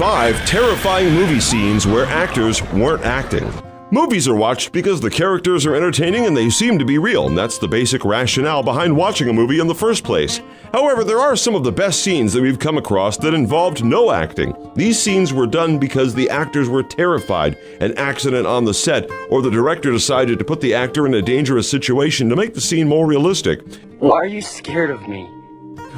5 terrifying movie scenes where actors weren't acting. Movies are watched because the characters are entertaining and they seem to be real, and that's the basic rationale behind watching a movie in the first place. However, there are some of the best scenes that we've come across that involved no acting. These scenes were done because the actors were terrified, an accident on the set, or the director decided to put the actor in a dangerous situation to make the scene more realistic. Why are you scared of me?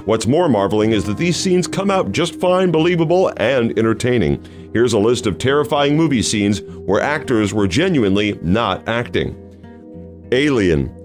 What's more marveling is that these scenes come out just fine, believable, and entertaining. Here's a list of terrifying movie scenes where actors were genuinely not acting. Alien.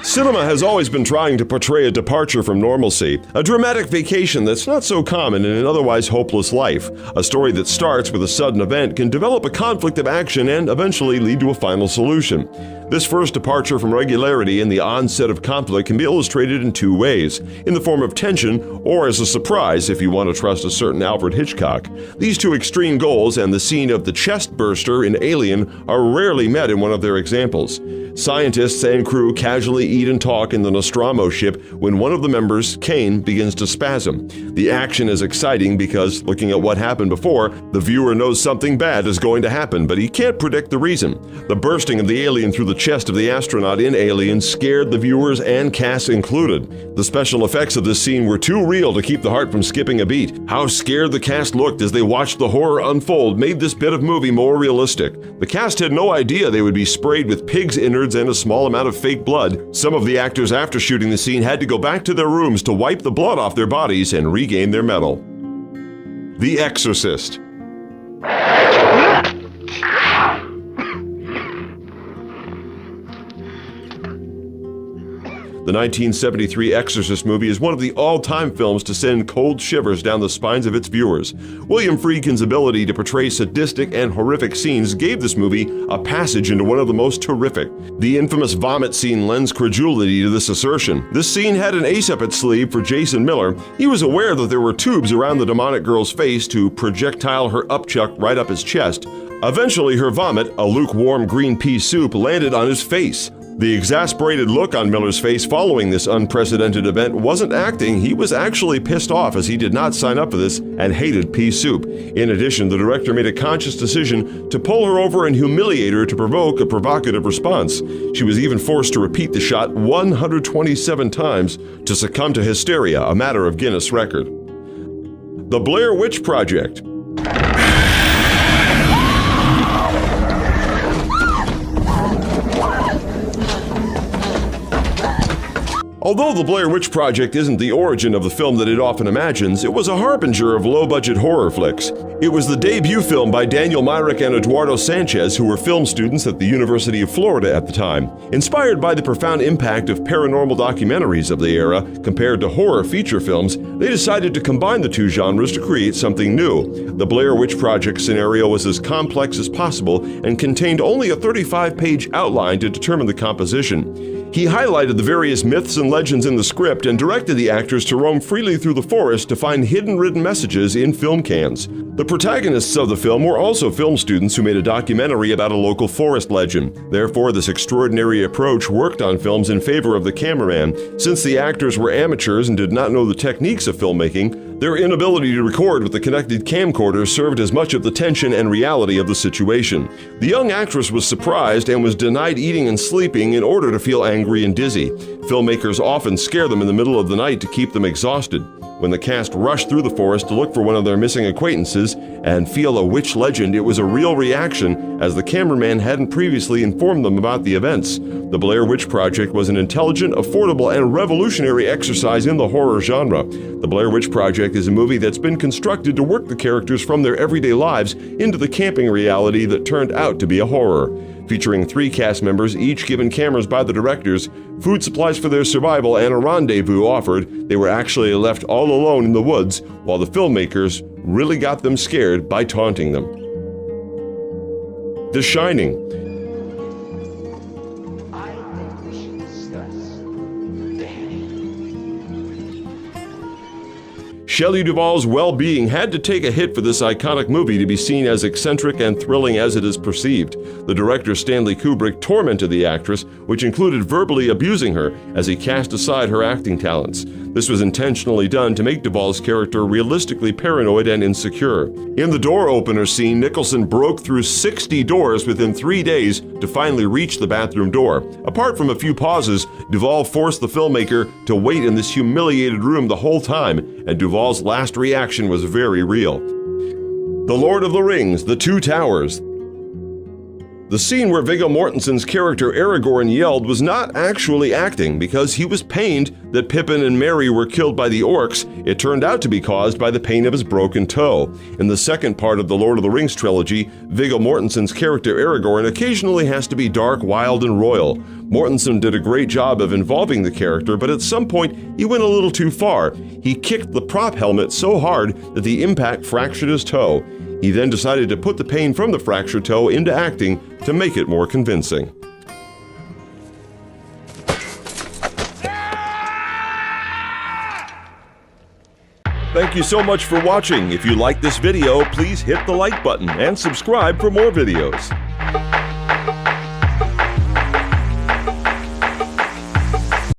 Cinema has always been trying to portray a departure from normalcy, a dramatic vacation that's not so common in an otherwise hopeless life. A story that starts with a sudden event can develop a conflict of action and eventually lead to a final solution. This first departure from regularity in the onset of conflict can be illustrated in two ways, in the form of tension or as a surprise if you want to trust a certain Alfred Hitchcock. These two extreme goals and the scene of the chest burster in Alien are rarely met in one of their examples. Scientists and crew casually eat and talk in the Nostromo ship when one of the members, Kane, begins to spasm. The action is exciting because, looking at what happened before, the viewer knows something bad is going to happen, but he can't predict the reason. The bursting of the alien through the chest of the astronaut in Alien scared the viewers and cast included. The special effects of this scene were too real to keep the heart from skipping a beat. How scared the cast looked as they watched the horror unfold made this bit of movie more realistic. The cast had no idea they would be sprayed with pig's innards and a small amount of fake blood. Some of the actors after shooting the scene had to go back to their rooms to wipe the blood off their bodies and regain their mettle. The Exorcist. The 1973 Exorcist movie is one of the all-time films to send cold shivers down the spines of its viewers. William Friedkin's ability to portray sadistic and horrific scenes gave this movie a passage into one of the most terrific. The infamous vomit scene lends credulity to this assertion. This scene had an ace up its sleeve for Jason Miller. He was aware that there were tubes around the demonic girl's face to projectile her upchuck right up his chest. Eventually, her vomit, a lukewarm green pea soup, landed on his face. The exasperated look on Miller's face following this unprecedented event wasn't acting, he was actually pissed off as he did not sign up for this and hated pea soup. In addition, the director made a conscious decision to pull her over and humiliate her to provoke a provocative response. She was even forced to repeat the shot 127 times to succumb to hysteria, a matter of Guinness record. The Blair Witch Project. Although The Blair Witch Project isn't the origin of the film that it often imagines, it was a harbinger of low-budget horror flicks. It was the debut film by Daniel Myrick and Eduardo Sanchez, who were film students at the University of Florida at the time. Inspired by the profound impact of paranormal documentaries of the era compared to horror feature films, they decided to combine the two genres to create something new. The Blair Witch Project scenario was as complex as possible and contained only a 35-page outline to determine the composition. He highlighted the various myths and legends in the script and directed the actors to roam freely through the forest to find hidden written messages in film cans. The protagonists of the film were also film students who made a documentary about a local forest legend. Therefore, this extraordinary approach worked on films in favor of the cameraman. Since the actors were amateurs and did not know the techniques of filmmaking, their inability to record with the connected camcorder served as much of the tension and reality of the situation. The young actress was surprised and was denied eating and sleeping in order to feel angry and dizzy. Filmmakers often scare them in the middle of the night to keep them exhausted. When the cast rushed through the forest to look for one of their missing acquaintances and feel a witch legend, it was a real reaction as the cameraman hadn't previously informed them about the events. The Blair Witch Project was an intelligent, affordable, and revolutionary exercise in the horror genre. The Blair Witch Project is a movie that's been constructed to work the characters from their everyday lives into the camping reality that turned out to be a horror. Featuring 3 cast members, each given cameras by the directors, food supplies for their survival, and a rendezvous offered, they were actually left all alone in the woods while the filmmakers really got them scared by taunting them. The Shining. Shelley Duvall's well-being had to take a hit for this iconic movie to be seen as eccentric and thrilling as it is perceived. The director Stanley Kubrick tormented the actress, which included verbally abusing her as he cast aside her acting talents. This was intentionally done to make Duvall's character realistically paranoid and insecure. In the door opener scene, Nicholson broke through 60 doors within 3 days to finally reach the bathroom door. Apart from a few pauses, Duvall forced the filmmaker to wait in this humiliated room the whole time, and Duvall's last reaction was very real. The Lord of the Rings, The Two Towers. The scene where Viggo Mortensen's character Aragorn yelled was not actually acting because he was pained that Pippin and Merry were killed by the orcs. It turned out to be caused by the pain of his broken toe. In the second part of the Lord of the Rings trilogy, Viggo Mortensen's character Aragorn occasionally has to be dark, wild, and royal. Mortensen did a great job of involving the character, but at some point he went a little too far. He kicked the prop helmet so hard that the impact fractured his toe. He then decided to put the pain from the fractured toe into acting to make it more convincing. Thank you so much for watching. If you like this video, please hit the like button and subscribe for more videos.